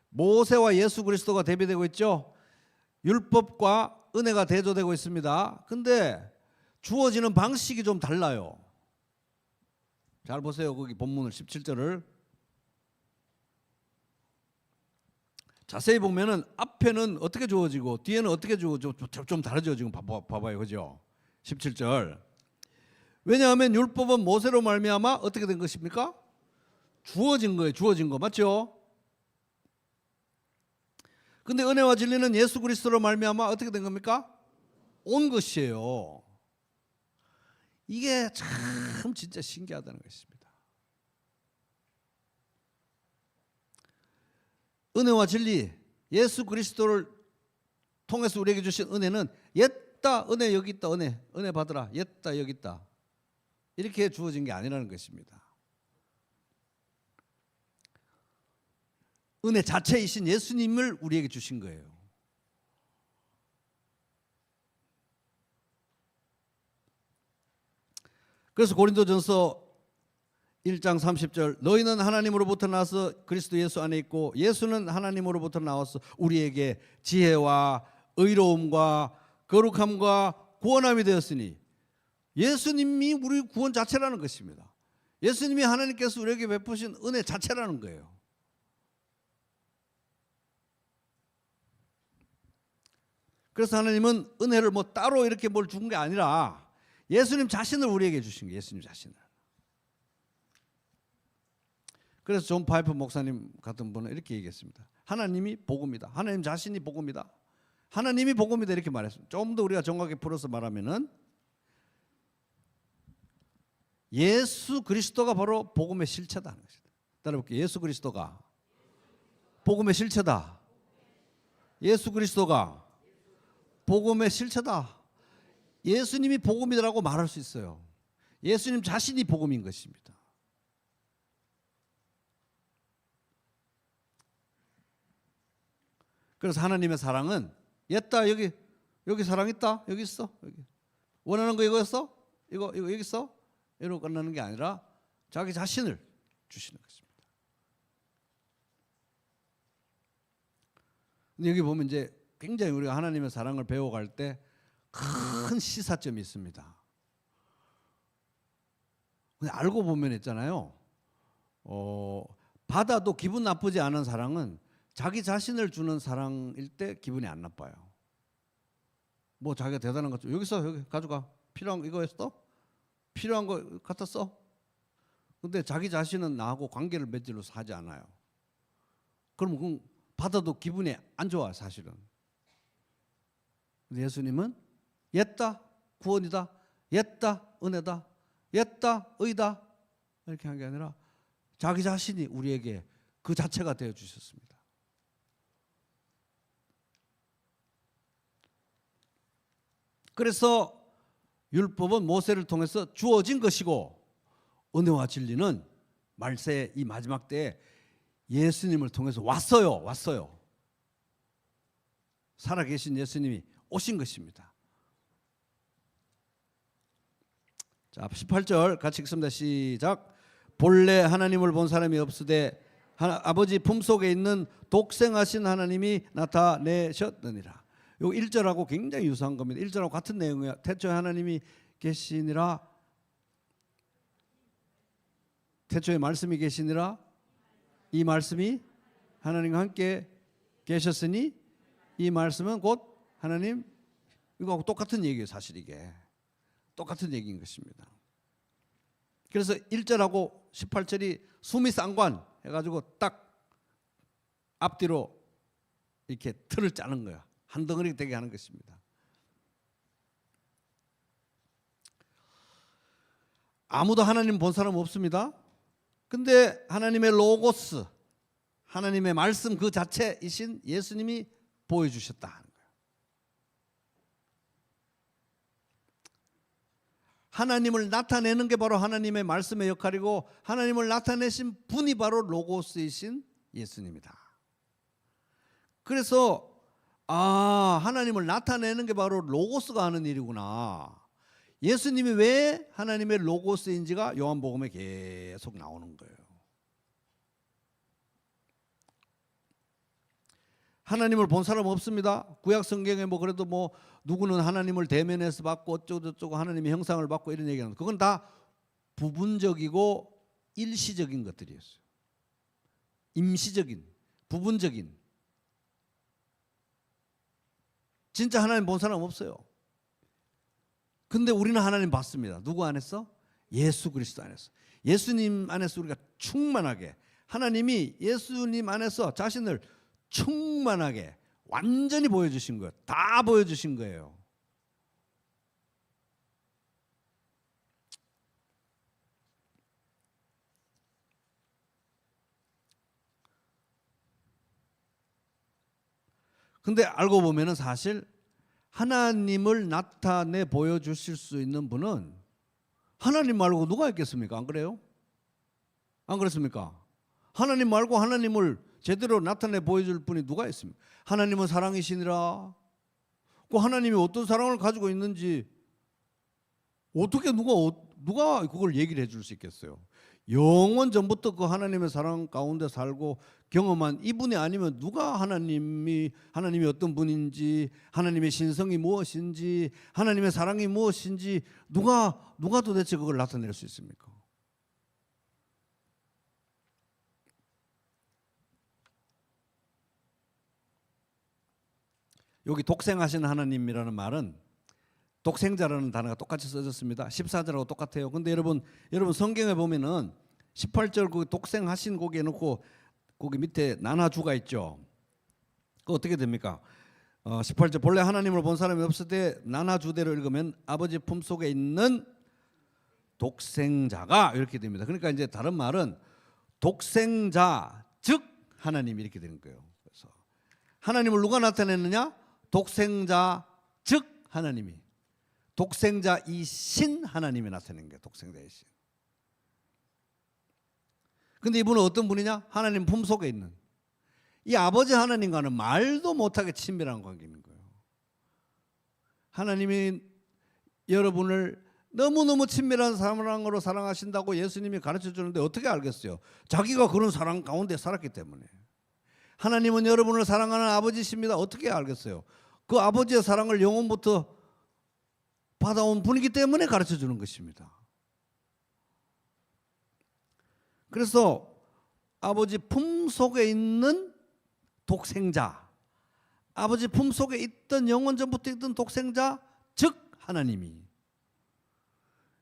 모세와 예수 그리스도가 대비되고 있죠. 율법과 은혜가 대조되고 있습니다. 근데 주어지는 방식이 좀 달라요. 잘 보세요. 거기 본문을 17절을. 자세히 보면은 앞에는 어떻게 주어지고 뒤에는 어떻게 주어지고 좀 다르죠. 지금 봐봐요. 그죠? 17절. 왜냐하면 율법은 모세로 말미암아 어떻게 된 것입니까? 주어진 거예요. 주어진 거 맞죠? 근데 은혜와 진리는 예수 그리스도로 말미암아 어떻게 된 겁니까? 온 것이에요. 이게 참 진짜 신기하다는 것입니다. 은혜와 진리, 예수 그리스도를 통해서 우리에게 주신 은혜는 옛다 은혜 여기 있다 은혜 받으라 옛다 여기 있다 이렇게 주어진 게 아니라는 것입니다. 은혜 자체이신 예수님을 우리에게 주신 거예요. 그래서 고린도전서 1장 30절 너희는 하나님으로부터 나서 그리스도 예수 안에 있고 예수는 하나님으로부터 나와서 우리에게 지혜와 의로움과 거룩함과 구원함이 되었으니 예수님이 우리 구원 자체라는 것입니다. 예수님이 하나님께서 우리에게 베푸신 은혜 자체라는 거예요. 그래서 하나님은 은혜를 뭐 따로 이렇게 뭘 준 게 아니라 예수님 자신을 우리에게 주신 거예요. 예수님 자신을. 그래서 존 파이프 목사님 같은 분은 이렇게 얘기했습니다. 하나님이 복음이다. 하나님 자신이 복음이다. 하나님이 복음이다 이렇게 말했습니다. 좀 더 우리가 정확하게 풀어서 말하면은 예수 그리스도가 바로 복음의 실체다 하는 것이다. 따라볼게요. 예수 그리스도가 복음의 실체다. 예수 그리스도가 복음의 실체다. 예수님이 복음이라고 말할 수 있어요. 예수님 자신이 복음인 것입니다. 그래서 하나님의 사랑은 옛다 여기 사랑 있다 여기 있어 여기 원하는 거 이거였어 이거 여기 있어 이러고 끝나는 게 아니라 자기 자신을 주시는 것입니다. 근데 여기 보면 이제 굉장히 우리가 하나님의 사랑을 배워갈 때 큰 시사점이 있습니다. 근데 알고 보면 있잖아요. 받아도 기분 나쁘지 않은 사랑은 자기 자신을 주는 사랑일 때 기분이 안 나빠요. 뭐 자기가 대단한 것 여기 있어 여기 가져가 필요한 거 이거 했어? 필요한 거 갖다 써. 근데 자기 자신은 나하고 관계를 맺으려서 하지 않아요. 그럼 그건 받아도 기분이 안 좋아 사실은. 근데 예수님은 옛다 구원이다 옛다 은혜다 옛다 의다 이렇게 한 게 아니라 자기 자신이 우리에게 그 자체가 되어 주셨습니다. 그래서 율법은 모세를 통해서 주어진 것이고 은혜와 진리는 말세 이 마지막 때에 예수님을 통해서 왔어요. 살아계신 예수님이 오신 것입니다. 자, 18절 같이 읽습니다. 시작. 본래 하나님을 본 사람이 없으되 아버지 품속에 있는 독생하신 하나님이 나타내셨느니라. 요 1절하고 굉장히 유사한 겁니다. 1절하고 같은 내용이에요. 태초에 하나님이 계시니라. 태초에 말씀이 계시니라. 이 말씀이 하나님과 함께 계셨으니 이 말씀은 곧 하나님 이거하고 똑같은 얘기예요. 사실 이게 똑같은 얘기인 것입니다. 그래서 1절하고 18절이 수미 쌍관 해가지고 딱 앞뒤로 이렇게 틀을 짜는 거야. 한 덩어리 되게 하는 것입니다. 아무도 하나님 본 사람 없습니다. 근데 하나님의 로고스 하나님의 말씀 그 자체이신 예수님이 보여주셨다 하는 거예요. 하나님을 나타내는 게 바로 하나님의 말씀의 역할이고 하나님을 나타내신 분이 바로 로고스이신 예수님이다. 그래서 하나님을 나타내는 게 바로 로고스가 하는 일이구나. 예수님이 왜 하나님의 로고스인지가 요한복음에 계속 나오는 거예요. 하나님을 본 사람 없습니다. 구약 성경에 뭐 그래도 뭐 누구는 하나님을 대면해서 받고 어쩌고저쩌고 하나님의 형상을 받고 이런 얘기하는 그건 다 부분적이고 일시적인 것들이었어요. 임시적인, 부분적인. 진짜 하나님 본 사람 없어요. 근데 우리는 하나님 봤습니다. 누구 안에서? 예수 그리스도 안에서. 예수님 안에서 우리가 충만하게 하나님이 예수님 안에서 자신을 충만하게 완전히 보여주신 거예요. 다 보여주신 거예요. 근데 알고 보면은 사실 하나님을 나타내 보여주실 수 있는 분은 하나님 말고 누가 있겠습니까? 안 그래요? 안 그렇습니까? 하나님 말고 하나님을 제대로 나타내 보여줄 분이 누가 있습니까? 하나님은 사랑이시니라. 그 하나님이 어떤 사랑을 가지고 있는지 어떻게 누가 그걸 얘기를 해줄 수 있겠어요? 영원 전부터 그 하나님의 사랑 가운데 살고 경험한 이분이 아니면 누가 하나님이 어떤 분인지, 하나님의 신성이 무엇인지, 하나님의 사랑이 무엇인지 누가 도대체 그걸 나타낼 수 있습니까? 여기 독생하신 하나님이라는 말은 독생자라는 단어가 똑같이 써졌습니다. 14절하고 똑같아요. 근데 여러분 성경에 보면은 18절 그 독생하신 거기에 놓고 거기 밑에 나나주가 있죠. 그 어떻게 됩니까? 18절 본래 하나님을 본 사람이 없을 때 나나주대로 읽으면 아버지 품속에 있는 독생자가 이렇게 됩니다. 그러니까 이제 다른 말은 독생자 즉 하나님 이렇게 되는 거예요. 그래서 하나님을 누가 나타냈느냐? 독생자 즉 하나님이, 독생자이신 하나님이 나타낸 거예요. 독생자이신. 근데 이분은 어떤 분이냐? 하나님 품속에 있는 이 아버지 하나님과는 말도 못하게 친밀한 관계인 거예요. 하나님이 여러분을 너무너무 친밀한 사랑으로 사랑하신다고 예수님이 가르쳐 주는데 어떻게 알겠어요? 자기가 그런 사랑 가운데 살았기 때문에. 하나님은 여러분을 사랑하는 아버지십니다. 어떻게 알겠어요? 그 아버지의 사랑을 영원부터 받아온 분이기 때문에 가르쳐 주는 것입니다. 그래서 아버지 품속에 있는 독생자, 아버지 품속에 있던 영원 전부터 있던 독생자 즉 하나님이,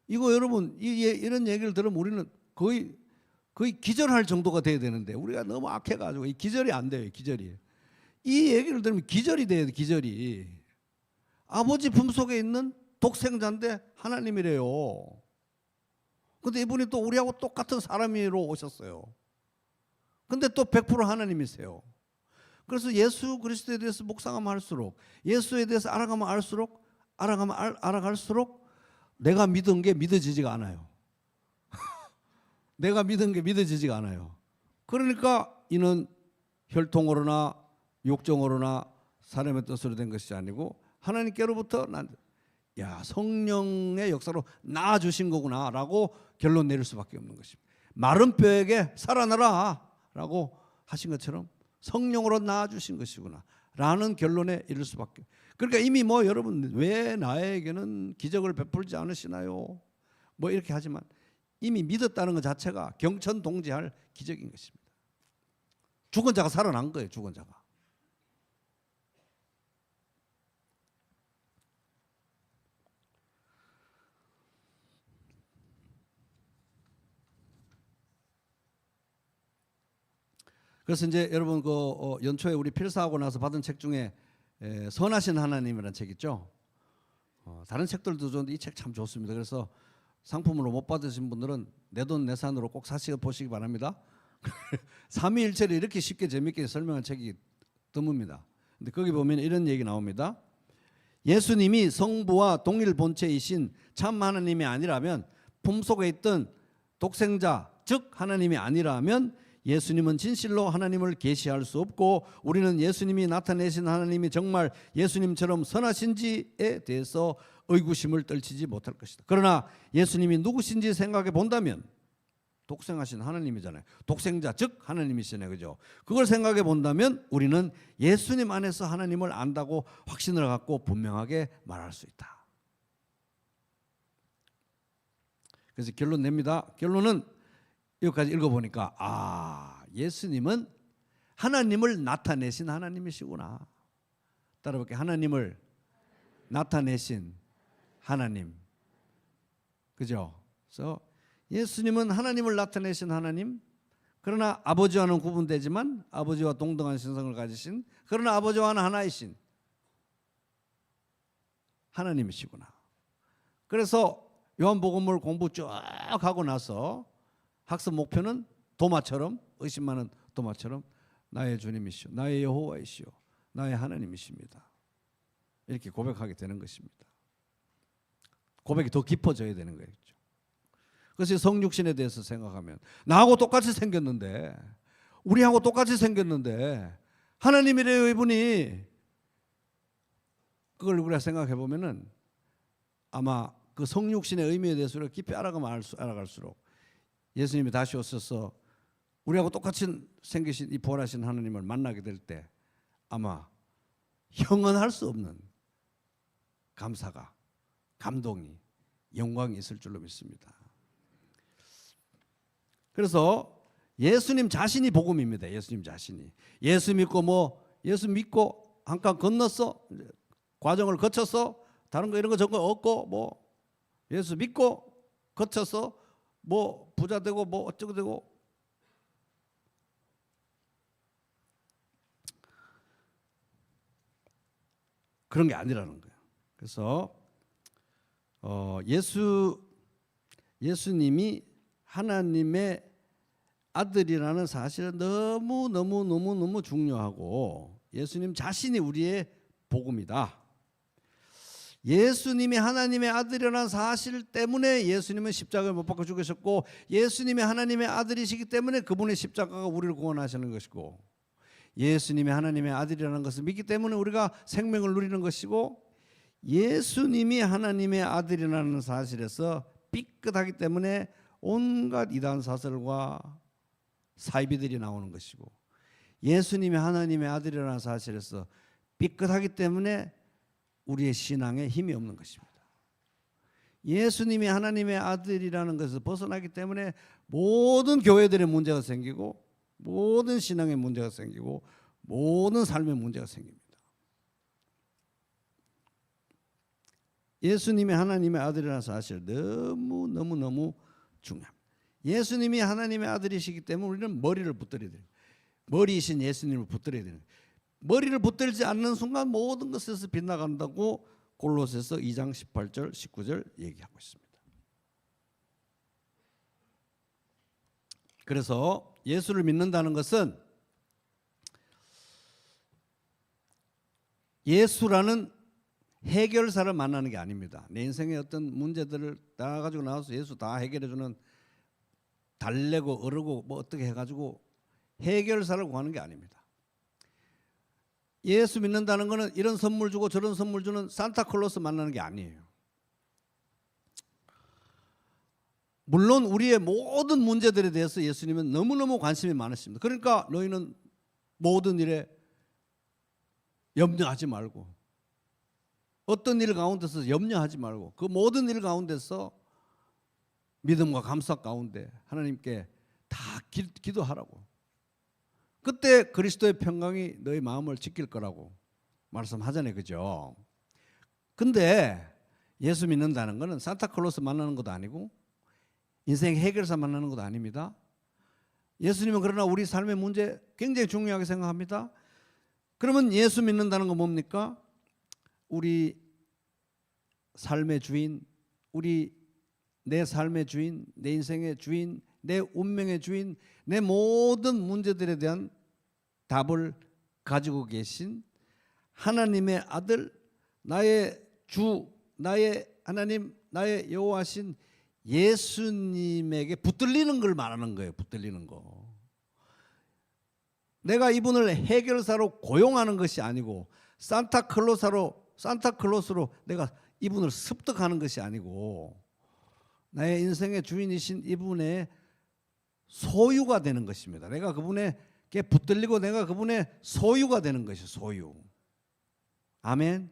이거 여러분 이런 얘기를 들으면 우리는 거의 기절할 정도가 돼야 되는데 우리가 너무 악해가지고 이 기절이 안 돼요. 기절이. 이 얘기를 들으면 기절이 돼야 돼. 기절이. 아버지 품속에 있는 독생자인데 하나님이래요. 근데 이분이 또 우리하고 똑같은 사람으로 오셨어요. 근데 또 100% 하나님이세요. 그래서 예수 그리스도에 대해서 묵상하면 할수록, 예수에 대해서 알아가면 알아갈수록 내가 믿은 게 믿어지지가 않아요. 내가 믿은 게 믿어지지가 않아요. 그러니까 이는 혈통으로나 육정으로나 사람의 뜻으로 된 것이 아니고 하나님께로부터 성령의 역사로 낳아주신 거구나라고 결론 내릴 수밖에 없는 것입니다. 마른 뼈에게 살아나라 라고 하신 것처럼 성령으로 낳아주신 것이구나 라는 결론에 이를 수밖에. 그러니까 이미 여러분 왜 나에게는 기적을 베풀지 않으시나요? 이렇게 하지만 이미 믿었다는 것 자체가 경천동지할 기적인 것입니다. 죽은 자가 살아난 거예요. 죽은 자가. 그래서 이제 여러분 연초에 우리 필사하고 나서 받은 책 중에 선하신 하나님이라는 책 있죠. 다른 책들도 좋은데 이 책 참 좋습니다. 그래서 상품으로 못 받으신 분들은 내돈내산으로 꼭 보시기 바랍니다. 삼위일체를 이렇게 쉽게 재밌게 설명한 책이 드뭅니다. 근데 거기 보면 이런 얘기 나옵니다. 예수님이 성부와 동일 본체이신 참 하나님이 아니라면, 품속에 있던 독생자 즉 하나님이 아니라면 예수님은 진실로 하나님을 계시할 수 없고, 우리는 예수님이 나타내신 하나님이 정말 예수님처럼 선하신지에 대해서 의구심을 떨치지 못할 것이다. 그러나 예수님이 누구신지 생각해 본다면, 독생하신 하나님이잖아요. 독생자 즉 하나님이시네, 그죠? 그걸 생각해 본다면 우리는 예수님 안에서 하나님을 안다고 확신을 갖고 분명하게 말할 수 있다. 그래서 결론 냅니다. 결론은 여기까지 읽어보니까 예수님은 하나님을 나타내신 하나님이시구나. 따라볼게요. 하나님을 나타내신 하나님. 그죠? 그래서 예수님은 하나님을 나타내신 하나님, 그러나 아버지와는 구분되지만 아버지와 동등한 신성을 가지신, 그러나 아버지와는 하나이신 하나님이시구나. 그래서 요한복음을 공부 쭉 하고 나서 학습 목표는 도마처럼, 의심 많은 도마처럼 나의 주님이시오, 나의 여호와이시오, 나의 하나님이십니다. 이렇게 고백하게 되는 것입니다. 고백이 더 깊어져야 되는 거예요. 그래서 성육신에 대해서 생각하면 나하고 똑같이 생겼는데, 우리하고 똑같이 생겼는데 하나님이래요 이분이. 그걸 우리가 생각해 보면은 아마 그 성육신의 의미에 대해서 우리가 깊이 알아가면 알아갈수록 예수님이 다시 오셔서 우리하고 똑같이 생기신 이 부활하신 하나님을 만나게 될 때 아마 형언할 수 없는 감사가, 감동이, 영광이 있을 줄로 믿습니다. 그래서 예수님 자신이 복음입니다. 예수님 자신이. 예수 믿고 예수 믿고 한 칸 건넜어, 과정을 거쳐서 다른 거 이런 거 저런 거 없고 예수 믿고 거쳐서 부자 되고 어쩌고 되고, 그런 게 아니라는 거예요. 그래서 예수님이 하나님의 아들이라는 사실은 너무 중요하고, 예수님 자신이 우리의 복음이다. 예수님이 하나님의 아들이라는 사실 때문에 예수님은 십자가에 못 박혀 죽으셨고, 예수님이 하나님의 아들이시기 때문에 그분의 십자가가 우리를 구원하시는 것이고, 예수님이 하나님의 아들이라는 것을 믿기 때문에 우리가 생명을 누리는 것이고, 예수님이 하나님의 아들이라는 사실에서 삐끗하기 때문에 온갖 이단 사설과 사이비들이 나오는 것이고, 예수님이 하나님의 아들이라는 사실에서 삐끗하기 때문에 우리의 신앙에 힘이 없는 것입니다. 예수님이 하나님의 아들이라는 것을 벗어나기 때문에 모든 교회들의 문제가 생기고, 모든 신앙의 문제가 생기고, 모든 삶의 문제가 생깁니다. 예수님이 하나님의 아들이라는 사실 너무 중요합니다. 예수님이 하나님의 아들이시기 때문에 우리는 머리를 붙들어야 돼요. 머리이신 예수님을 붙들어야 되는 거예요. 머리를 붙들지 않는 순간 모든 것에서 빗나간다고 골로새서 2장 18절 19절 얘기하고 있습니다. 그래서 예수를 믿는다는 것은 예수라는 해결사를 만나는 게 아닙니다. 내 인생의 어떤 문제들을 다 가지고 나와서 예수 다 해결해주는, 달래고 어르고 어떻게 해가지고 해결사를 구하는 게 아닙니다. 예수 믿는다는 것은 이런 선물 주고 저런 선물 주는 산타클로스 만나는 게 아니에요. 물론 우리의 모든 문제들에 대해서 예수님은 너무너무 관심이 많으십니다. 그러니까 너희는 모든 일에 염려하지 말고, 어떤 일 가운데서 염려하지 말고, 그 모든 일 가운데서 믿음과 감사 가운데 하나님께 다 기도하라고. 그때 그리스도의 평강이 너희 마음을 지킬 거라고 말씀하잖아요. 그죠? 근데 예수 믿는다는 것은 산타클로스 만나는 것도 아니고 인생 해결사 만나는 것도 아닙니다. 예수님은 그러나 우리 삶의 문제 굉장히 중요하게 생각합니다. 그러면 예수 믿는다는 건 뭡니까? 우리 삶의 주인, 내 삶의 주인, 내 인생의 주인, 내 운명의 주인, 내 모든 문제들에 대한 답을 가지고 계신 하나님의 아들, 나의 주, 나의 하나님, 나의 여호와신 예수님에게 붙들리는 걸 말하는 거예요. 붙들리는 거. 내가 이분을 해결사로 고용하는 것이 아니고 산타클로스로 내가 이분을 습득하는 것이 아니고 나의 인생의 주인이신 이분의 소유가 되는 것입니다. 내가 그분에게 붙들리고 내가 그분의 소유가 되는 것이죠. 소유. 아멘.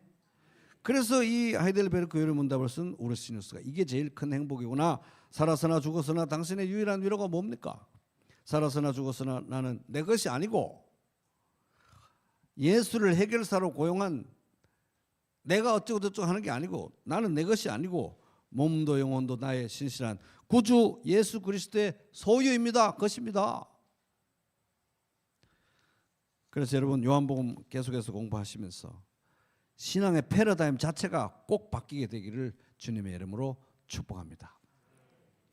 그래서 이 하이델베르크 교회의 문답을 쓴 우르시누스가 이게 제일 큰 행복이구나. 살아서나 죽어서나 당신의 유일한 위로가 뭡니까? 살아서나 죽어서나 나는 내 것이 아니고 예수를 해결사로 고용한 내가 어쩌고저쩌고 하는 게 아니고 나는 내 것이 아니고 몸도 영혼도 나의 신실한 구주 예수 그리스도의 소유입니다. 것입니다. 그래서 여러분 요한복음 계속해서 공부하시면서 신앙의 패러다임 자체가 꼭 바뀌게 되기를 주님의 이름으로 축복합니다.